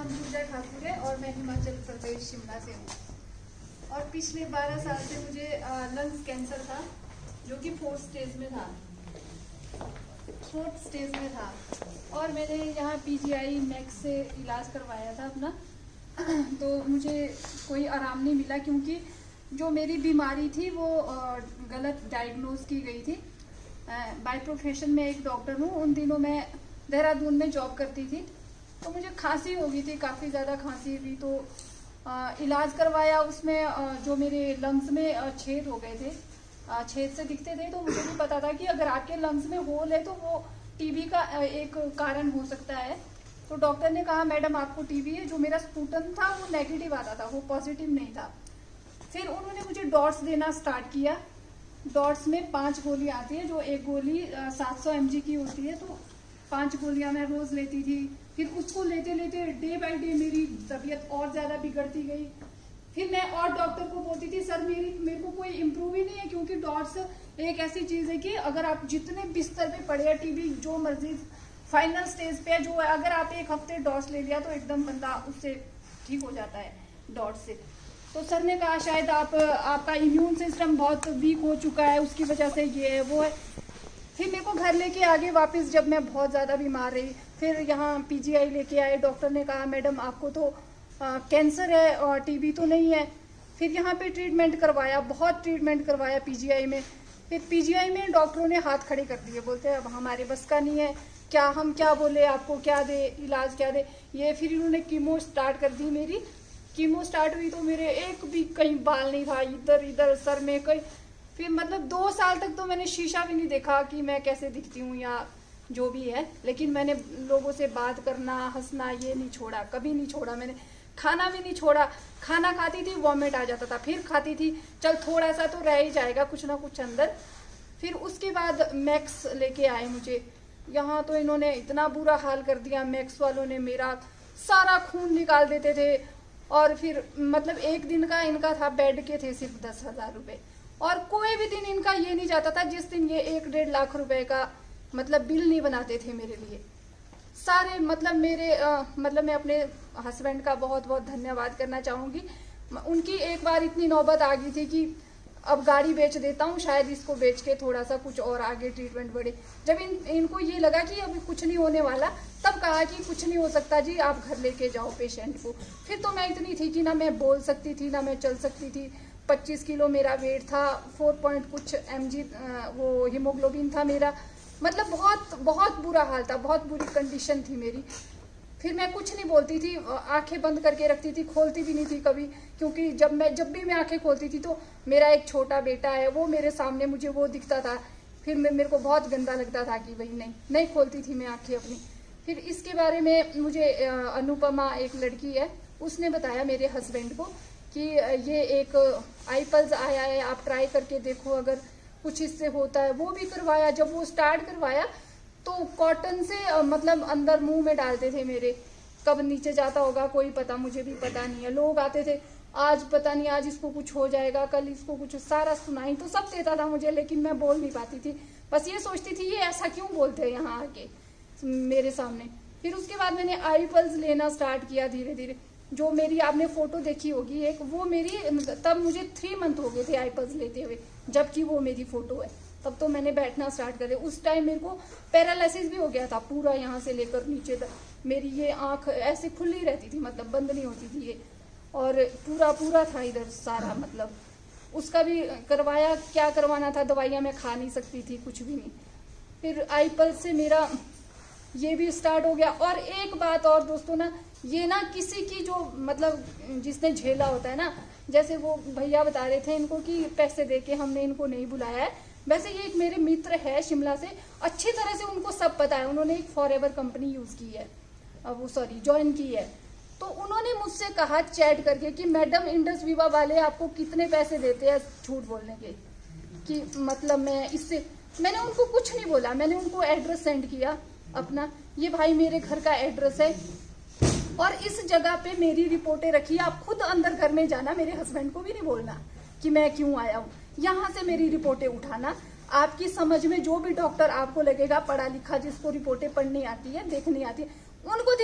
नाम पूजा ठाकुर है और मैं हिमाचल प्रदेश शिमला से हूँ। और पिछले 12 साल से मुझे लंग्स कैंसर था, जो कि 4th स्टेज में था। और मैंने यहाँ PGI मैक्स से इलाज करवाया था अपना। तो मुझे कोई आराम नहीं मिला, क्योंकि जो मेरी बीमारी थी वो गलत डायग्नोज की गई थी। बाय प्रोफेशन में एक डॉक्टर हूँ। उन दिनों मैं देहरादून में जॉब करती थी, तो मुझे खांसी हो गई थी, काफ़ी ज़्यादा खांसी हुई। तो इलाज करवाया, उसमें जो मेरे लंग्स में छेद हो गए थे, छेद से दिखते थे। तो मुझे भी पता था कि अगर आपके लंग्स में होल है तो वो टीबी का एक कारण हो सकता है। तो डॉक्टर ने कहा मैडम आपको टीबी है। जो मेरा स्पूटन था वो नेगेटिव आता था, वो पॉजिटिव नहीं था। फिर उन्होंने मुझे डॉट्स देना स्टार्ट किया। डॉट्स में 5 गोली आती है, जो एक गोली 700 mg की होती है। तो 5 गोलियां मैं रोज लेती थी। फिर उसको लेते लेते डे बाय डे मेरी तबीयत और ज़्यादा बिगड़ती गई। फिर मैं और डॉक्टर को बोलती थी सर मेरे को कोई इम्प्रूव ही नहीं है, क्योंकि डॉट्स एक ऐसी चीज़ है कि अगर आप जितने बिस्तर पे पड़े हैं, टीबी जो मर्जी फाइनल स्टेज पे है, जो अगर आप एक हफ्ते डॉट्स ले लिया तो एकदम बंदा उससे ठीक हो जाता है डॉट्स से। तो सर ने कहा शायद आपका इम्यून सिस्टम बहुत वीक हो चुका है, उसकी वजह से ये है वो है। फिर मेरे को घर लेके आगे वापस, जब मैं बहुत ज़्यादा बीमार रही, फिर यहाँ PGI लेके आए। डॉक्टर ने कहा मैडम आपको तो कैंसर है और टीबी तो नहीं है। फिर यहाँ पे ट्रीटमेंट करवाया, बहुत ट्रीटमेंट करवाया PGI में। फिर PGI में डॉक्टरों ने हाथ खड़े कर दिए, बोलते हैं अब हमारे बस का नहीं है, हम क्या बोले आपको, क्या दे इलाज, क्या दे ये। फिर इन्होंने कीमो स्टार्ट कर दी। मेरी कीमो स्टार्ट हुई तो मेरे एक भी कहीं बाल नहीं था, इधर इधर सर में कहीं। फिर मतलब 2 साल तक तो मैंने शीशा भी नहीं देखा कि मैं कैसे दिखती हूँ या जो भी है। लेकिन मैंने लोगों से बात करना, हंसना ये नहीं छोड़ा, कभी नहीं छोड़ा मैंने। खाना भी नहीं छोड़ा। खाना खाती थी, वॉमिट आ जाता था, फिर खाती थी, चल थोड़ा सा तो रह ही जाएगा कुछ ना कुछ अंदर। फिर उसके बाद मैक्स लेके आए मुझे यहाँ। तो इन्होंने इतना बुरा हाल कर दिया, मैक्स वालों ने मेरा सारा खून निकाल देते थे। और फिर मतलब एक दिन का इनका था, बेड के थे सिर्फ 10,000 रुपये। और कोई भी दिन इनका ये नहीं जाता था जिस दिन ये 1-1.5 लाख रुपए का मतलब बिल नहीं बनाते थे मेरे लिए सारे। मतलब मेरे मतलब मैं अपने हस्बैंड का बहुत बहुत धन्यवाद करना चाहूँगी। उनकी एक बार इतनी नौबत आ गई थी कि अब गाड़ी बेच देता हूँ, शायद इसको बेच के थोड़ा सा कुछ और आगे ट्रीटमेंट बढ़े। जब इनको ये लगा कि अभी कुछ नहीं होने वाला, तब कहा कि कुछ नहीं हो सकता जी, आप घर लेके जाओ पेशेंट को। फिर तो मैं इतनी थी कि ना मैं बोल सकती थी ना मैं चल सकती थी। 25 किलो मेरा वेट था, 4 पॉइंट कुछ mg वो हीमोग्लोबिन था मेरा। मतलब बहुत बहुत बुरा हाल था, बहुत बुरी कंडीशन थी मेरी। फिर मैं कुछ नहीं बोलती थी, आंखें बंद करके रखती थी, खोलती भी नहीं थी कभी। क्योंकि जब भी मैं आंखें खोलती थी तो मेरा एक छोटा बेटा है, वो मेरे सामने मुझे वो दिखता था। फिर मेरे को बहुत गंदा लगता था कि भाई नहीं खोलती थी मैं आंखें अपनी। फिर इसके बारे में मुझे अनुपमा एक लड़की है, उसने बताया मेरे हस्बैंड को कि ये एक iPulse आया है, आप ट्राई करके देखो अगर कुछ इससे होता है। वो भी करवाया। जब वो स्टार्ट करवाया तो कॉटन से मतलब अंदर मुंह में डालते थे मेरे, कब नीचे जाता होगा कोई पता, मुझे भी पता नहीं है। लोग आते थे, आज पता नहीं आज इसको कुछ हो जाएगा, कल इसको कुछ, सारा सुनाई तो सब देता था मुझे, लेकिन मैं बोल नहीं पाती थी। बस ये सोचती थी ये ऐसा क्यों बोलते हैं यहाँ आके मेरे सामने। फिर उसके बाद मैंने iPulse लेना स्टार्ट किया धीरे धीरे। जो मेरी आपने फोटो देखी होगी एक, वो मेरी तब मुझे 3 मंथ हो गए थे iPulse लेते हुए, जबकि वो मेरी फोटो है। तब तो मैंने बैठना स्टार्ट कर दिया। उस टाइम मेरे को पैरालिसिस भी हो गया था पूरा, यहाँ से लेकर नीचे तक। मेरी ये आंख ऐसे खुली रहती थी, मतलब बंद नहीं होती थी ये। और पूरा था इधर सारा, मतलब उसका भी करवाया। क्या करवाना था, दवाइयाँ मैं खा नहीं सकती थी, कुछ भी नहीं। फिर iPulse से मेरा ये भी स्टार्ट हो गया। और एक बात और दोस्तों ना, ये ना किसी की जो मतलब जिसने झेला होता है ना, जैसे वो भैया बता रहे थे इनको कि पैसे दे के हमने इनको नहीं बुलाया है। वैसे ये एक मेरे मित्र है शिमला से, अच्छी तरह से उनको सब पता है। उन्होंने एक फॉरएवर कंपनी यूज़ की है, वो ज्वाइन की है। तो उन्होंने मुझसे कहा चैट करके कि मैडम इंडस विवा वाले आपको कितने पैसे देते हैं झूठ बोलने के, कि मतलब मैंने उनको कुछ नहीं बोला। मैंने उनको एड्रेस सेंड किया अपना, ये भाई मेरे घर का एड्रेस है और इस जगह पे मेरी रिपोर्टें रखी, आप खुद अंदर घर में जाना, मेरे हस्बैंड को भी नहीं बोलना कि मैं क्यों आया हूँ। यहाँ से मेरी रिपोर्टें उठाना, आपकी समझ में जो भी डॉक्टर आपको लगेगा पढ़ा लिखा, जिसको रिपोर्टें पढ़नी आती है, देखनी आती है, उनको